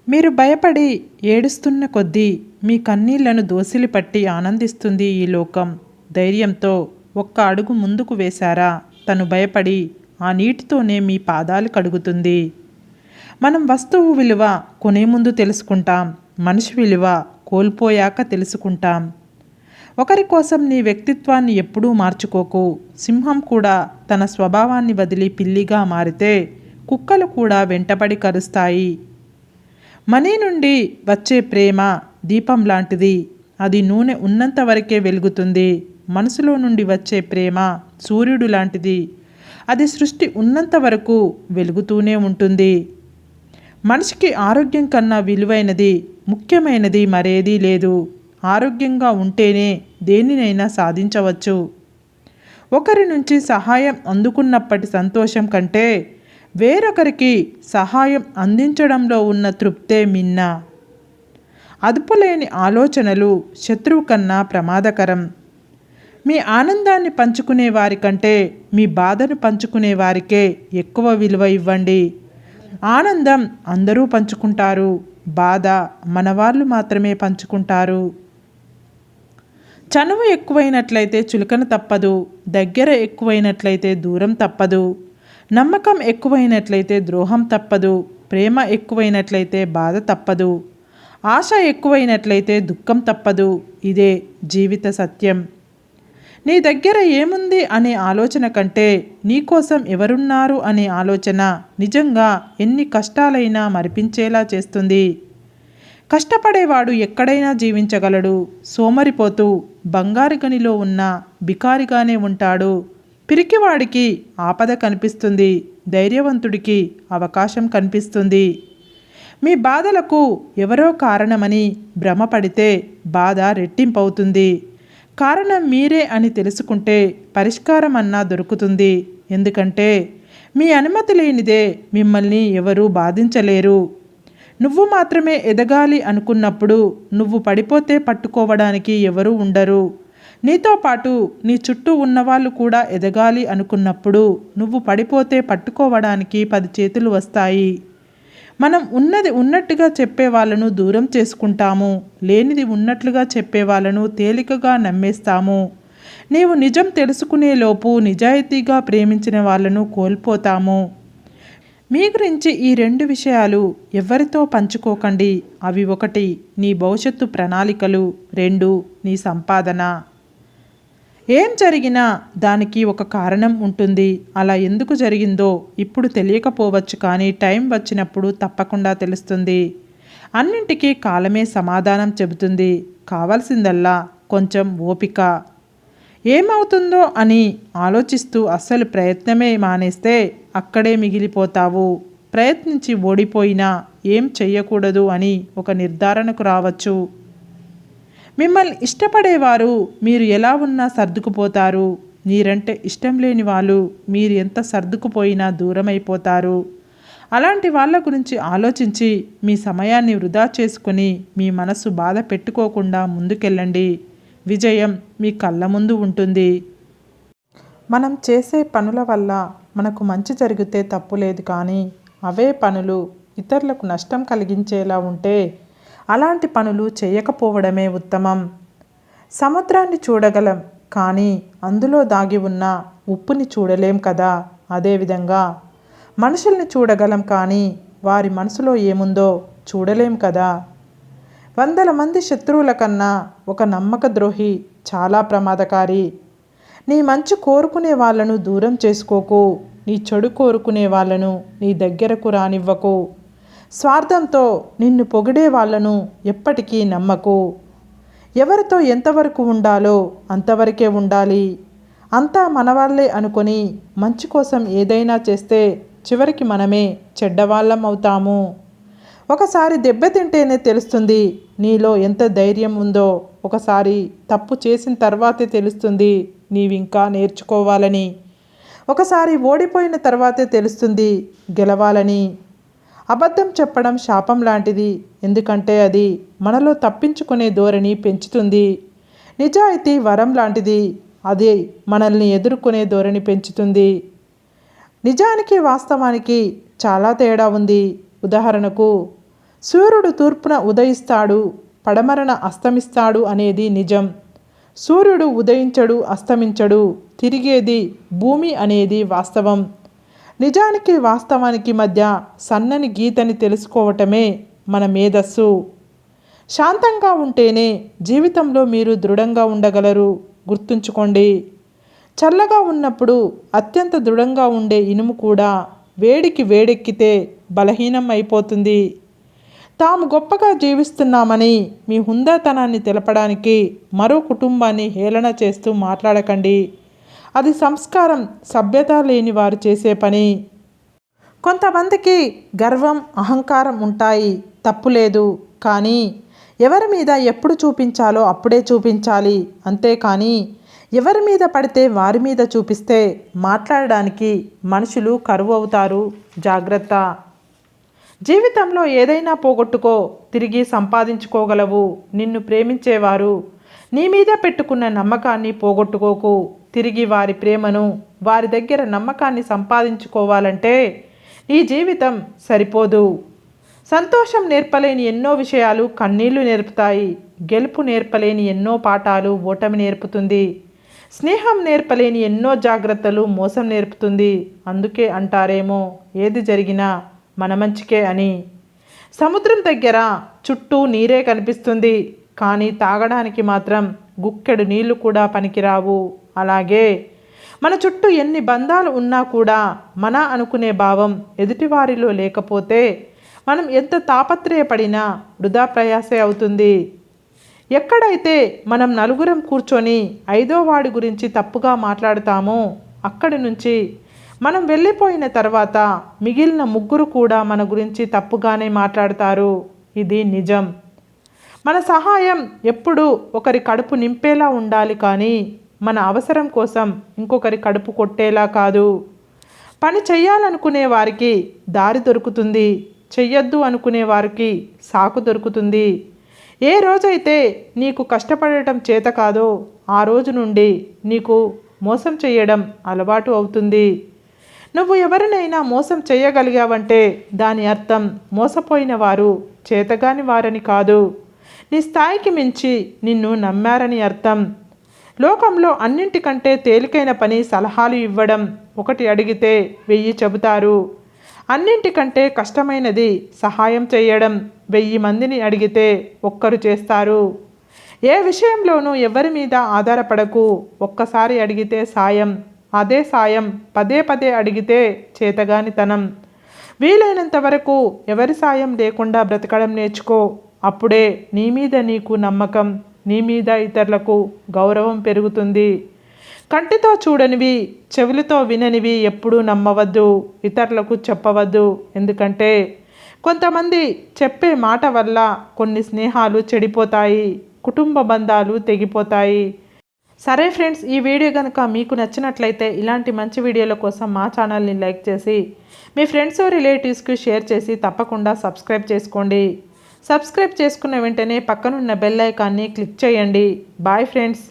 మీరు భయపడి ఏడుస్తున్న కొద్దీ మీ కన్నీళ్లను దోసిలి పట్టి ఆనందిస్తుంది ఈ లోకం. ధైర్యంతో ఒక్క అడుగు ముందుకు వేశారా, తను భయపడి ఆ నీటితోనే మీ పాదాలు కడుగుతుంది. మనం వస్తువు విలువ కొనే ముందు తెలుసుకుంటాం, మనిషి విలువ కోల్పోయాక తెలుసుకుంటాం. ఒకరి కోసం నీ వ్యక్తిత్వాన్ని ఎప్పుడూ మార్చుకోకు. సింహం కూడా తన స్వభావాన్ని వదిలి పిల్లిగా మారితే కుక్కలు కూడా వెంటబడి కరుస్తాయి. మనీ నుండి వచ్చే ప్రేమ దీపం లాంటిది. అది నూనె ఉన్నంత వరకే వెలుగుతుంది. మనసులో నుండి వచ్చే ప్రేమ సూర్యుడు లాంటిది. అది సృష్టి ఉన్నంత వరకు వెలుగుతూనే ఉంటుంది. మనిషికి ఆరోగ్యం కన్నా విలువైనది, ముఖ్యమైనది మరేదీ లేదు. ఆరోగ్యంగా ఉంటేనే దేనినైనా సాధించవచ్చు. ఒకరి నుంచి సహాయం అందుకున్నప్పటి సంతోషం కంటే వేరొకరికి సహాయం అందించడంలో ఉన్న తృప్తే మిన్న. అదుపులేని ఆలోచనలు శత్రువు కన్నా ప్రమాదకరం. మీ ఆనందాన్ని పంచుకునే వారికంటే మీ బాధను పంచుకునే వారికే ఎక్కువ విలువ ఇవ్వండి. ఆనందం అందరూ పంచుకుంటారు, బాధ మనవాళ్ళు మాత్రమే పంచుకుంటారు. చనువు ఎక్కువైనట్లయితే చులకన తప్పదు, దగ్గర ఎక్కువైనట్లయితే దూరం తప్పదు. నమ్మకం ఎక్కువైనట్లయితే ద్రోహం తప్పదు, ప్రేమ ఎక్కువైనట్లయితే బాధ తప్పదు, ఆశ ఎక్కువైనట్లయితే దుఃఖం తప్పదు. ఇదే జీవిత సత్యం. నీ దగ్గర ఏముంది అనే ఆలోచన కంటే నీకోసం ఎవరున్నారు అనే ఆలోచన నిజంగా ఎన్ని కష్టాలైనా మరిపించేలా చేస్తుంది. కష్టపడేవాడు ఎక్కడైనా జీవించగలడు. సోమరిపోతూ బంగారు గనిలో ఉన్న బికారిగానే ఉంటాడు. పిరికివాడికి ఆపద కనిపిస్తుంది, ధైర్యవంతుడికి అవకాశం కనిపిస్తుంది. మీ బాధలకు ఎవరో కారణమని భ్రమపడితే బాధ రెట్టింపవుతుంది. కారణం మీరే అని తెలుసుకుంటే పరిష్కారం అన్నా దొరుకుతుంది. ఎందుకంటే మీ అనుమతి లేనిదే మిమ్మల్ని ఎవరూ బాధించలేరు. నువ్వు మాత్రమే ఎదగాలి అనుకున్నప్పుడు నువ్వు పడిపోతే పట్టుకోవడానికి ఎవరూ ఉండరు. నీతో పాటు నీ చుట్టూ ఉన్నవాళ్ళు కూడా ఎదగాలి అనుకున్నప్పుడు నువ్వు పడిపోతే పట్టుకోవడానికి 10 చేతులు వస్తాయి. మనం ఉన్నది ఉన్నట్టుగా చెప్పే వాళ్ళను దూరం చేసుకుంటాము, లేనిది ఉన్నట్లుగా చెప్పే వాళ్ళను తేలికగా నమ్మేస్తాము. నీవు నిజం తెలుసుకునేలోపు నిజాయితీగా ప్రేమించిన వాళ్ళను కోల్పోతాము. మీ గురించి ఈ 2 విషయాలు ఎవరితో పంచుకోకండి. అవి 1 నీ భవిష్యత్తు ప్రణాళికలు, 2 నీ సంపాదన. ఏం జరిగినా దానికి ఒక కారణం ఉంటుంది. అలా ఎందుకు జరిగిందో ఇప్పుడు తెలియకపోవచ్చు, కానీ టైం వచ్చినప్పుడు తప్పకుండా తెలుస్తుంది. అన్నింటికీ కాలమే సమాధానం చెబుతుంది. కావాల్సిందల్లా కొంచెం ఓపిక. ఏమవుతుందో అని ఆలోచిస్తూ అస్సలు ప్రయత్నమే మానేస్తే అక్కడే మిగిలిపోతావు. ప్రయత్నించి ఓడిపోయినా ఏం చెయ్యకూడదు అని ఒక నిర్ధారణకు రావచ్చు. మిమ్మల్ని ఇష్టపడేవారు మీరు ఎలా ఉన్నా సర్దుకుపోతారు. మీరంటే ఇష్టం లేని వాళ్ళు మీరు ఎంత సర్దుకుపోయినా దూరమైపోతారు. అలాంటి వాళ్ళ గురించి ఆలోచించి మీ సమయాన్ని వృధా చేసుకుని మీ మనసు బాధ పెట్టుకోకుండా ముందుకెళ్ళండి. విజయం మీ కళ్ళ ముందు ఉంటుంది. మనం చేసే పనుల వల్ల మనకు మంచి జరిగితే తప్పులేదు, కానీ అవే పనులు ఇతరులకు నష్టం కలిగించేలా ఉంటే అలాంటి పనులు చేయకపోవడమే ఉత్తమం. సముద్రాన్ని చూడగలం, కానీ అందులో దాగి ఉన్న ఉప్పుని చూడలేం కదా. అదేవిధంగా మనుషుల్ని చూడగలం, కానీ వారి మనసులో ఏముందో చూడలేం కదా. 100 మంది శత్రువుల కన్నా ఒక నమ్మక ద్రోహి చాలా ప్రమాదకారి. నీ మంచి కోరుకునే వాళ్ళను దూరం చేసుకోకు. నీ చెడు కోరుకునే వాళ్ళను నీ దగ్గరకు రానివ్వకు. స్వార్థంతో నిన్ను పొగిడే వాళ్ళను ఎప్పటికీ నమ్మకు. ఎవరితో ఎంతవరకు ఉండాలో అంతవరకే ఉండాలి. అంతా మనవాళ్లే అనుకొని మంచి కోసం ఏదైనా చేస్తే చివరికి మనమే చెడ్డవాళ్ళం అవుతాము. ఒకసారి దెబ్బతింటేనే తెలుస్తుంది నీలో ఎంత ధైర్యం ఉందో. ఒకసారి తప్పు చేసిన తర్వాతే తెలుస్తుంది నీవింకా నేర్చుకోవాలని. ఒకసారి ఓడిపోయిన తర్వాతే తెలుస్తుంది గెలవాలని. అబద్ధం చెప్పడం శాపం లాంటిది, ఎందుకంటే అది మనలో తప్పించుకునే ధోరణి పెంచుతుంది. నిజాయితీ వరం లాంటిది, అది మనల్ని ఎదుర్కొనే ధోరణి పెంచుతుంది. నిజానికి వాస్తవానికి చాలా తేడా ఉంది. ఉదాహరణకు, సూర్యుడు తూర్పున ఉదయిస్తాడు, పడమరన అస్తమిస్తాడు అనేది నిజం. సూర్యుడు ఉదయించడు, అస్తమించడు, తిరిగేది భూమి అనేది వాస్తవం. నిజానికి వాస్తవానికి మధ్య సన్నని గీతని తెలుసుకోవటమే మన మేధస్సు. శాంతంగా ఉంటేనే జీవితంలో మీరు దృఢంగా ఉండగలరు. గుర్తుంచుకోండి. చల్లగా ఉన్నప్పుడు అత్యంత దృఢంగా ఉండే ఇనుము కూడా వేడికి వేడెక్కితే బలహీనం అయిపోతుంది. తాము గొప్పగా జీవిస్తున్నామని మీ హుందాతనాన్ని తెలపడానికి మరో కుటుంబాన్ని హేళన చేస్తూ మాట్లాడకండి. అది సంస్కారం, సభ్యత లేని వారు చేసే పని. కొంతమందికి గర్వం, అహంకారం ఉంటాయి, తప్పులేదు. కానీ ఎవరి మీద ఎప్పుడు చూపించాలో అప్పుడే చూపించాలి. అంతేకాని ఎవరి మీద పడితే వారి మీద చూపిస్తే మాట్లాడడానికి మనుషులు కరువు అవుతారు. జాగ్రత్త. జీవితంలో ఏదైనా పోగొట్టుకో, తిరిగి సంపాదించుకోగలవు. నిన్ను ప్రేమించేవారు నీ మీద పెట్టుకున్న నమ్మకాన్ని పోగొట్టుకోకు. తిరిగి వారి ప్రేమను, వారి దగ్గర నమ్మకాన్ని సంపాదించుకోవాలంటే ఈ జీవితం సరిపోదు. సంతోషం నేర్పలేని ఎన్నో విషయాలు కన్నీళ్లు నేర్పుతాయి. గెలుపు నేర్పలేని ఎన్నో పాఠాలు ఓటమి నేర్పుతుంది. స్నేహం నేర్పలేని ఎన్నో జాగ్రత్తలు మోసం నేర్పుతుంది. అందుకే అంటారేమో ఏది జరిగినా మన మంచికే అని. సముద్రం దగ్గర చుట్టూ నీరే కనిపిస్తుంది, కానీ తాగడానికి మాత్రం గుక్కెడు నీళ్లు కూడా పనికిరావు. అలాగే మన చుట్టూ ఎన్ని బంధాలు ఉన్నా కూడా మన అనుకునే భావం ఎదుటివారిలో లేకపోతే మనం ఎంత తాపత్రయపడినా వృధా ప్రయాసే అవుతుంది. ఎక్కడైతే మనం నలుగురం కూర్చొని ఐదో వాడి గురించి తప్పుగా మాట్లాడతామో అక్కడి నుంచి మనం వెళ్ళిపోయిన తర్వాత మిగిలిన ముగ్గురు కూడా మన గురించి తప్పుగానే మాట్లాడతారు. ఇది నిజం. మన సహాయం ఎప్పుడూ ఒకరి కడుపు నింపేలా ఉండాలి, కానీ మన అవసరం కోసం ఇంకొకరి కడుపు కొట్టేలా కాదు. పని చెయ్యాలనుకునే వారికి దారి దొరుకుతుంది, చెయ్యొద్దు అనుకునే వారికి సాకు దొరుకుతుంది. ఏ రోజైతే నీకు కష్టపడటం చేత కాదో ఆ రోజు నుండి నీకు మోసం చేయడం అలవాటు అవుతుంది. నువ్వు ఎవరినైనా మోసం చేయగలిగావంటే దాని అర్థం మోసపోయిన వారు చేతగాని వారని కాదు, నీ స్థాయికి మించి నిన్ను నమ్మారని అర్థం. లోకంలో అన్నింటికంటే తేలికైన పని సలహాలు ఇవ్వడం. ఒకటి అడిగితే 1000 చెబుతారు. అన్నింటికంటే కష్టమైనది సహాయం చేయడం. 1000 మందిని అడిగితే ఒక్కరు చేస్తారు. ఏ విషయంలోనూ ఎవరి మీద ఆధారపడకు. ఒక్కసారి అడిగితే సాయం, అదే సాయం పదే పదే అడిగితే చేతగానితనం. వీలైనంత వరకు ఎవరి సాయం లేకుండా బ్రతకడం నేర్చుకో. అప్పుడే నీ మీద నీకు నమ్మకం, నీ మీద ఇతరులకు గౌరవం పెరుగుతుంది. కంటితో చూడనివి, చెవులతో విననివి ఎప్పుడూ నమ్మవద్దు, ఇతరులకు చెప్పవద్దు. ఎందుకంటే కొంతమంది చెప్పే మాట వల్ల కొన్ని స్నేహాలు చెడిపోతాయి, కుటుంబ బంధాలు తెగిపోతాయి. సరే ఫ్రెండ్స్, ఈ వీడియో కనుక మీకు నచ్చినట్లయితే ఇలాంటి మంచి వీడియోల కోసం మా ఛానల్ని లైక్ చేసి మీ ఫ్రెండ్స్ రిలేటివ్స్కి షేర్ చేసి తప్పకుండా సబ్స్క్రైబ్ చేసుకోండి. సబ్స్క్రైబ్ చేసుకున్న వెంటనే పక్కనున్న బెల్ ఐకాన్ని క్లిక్ చేయండి. Bye friends.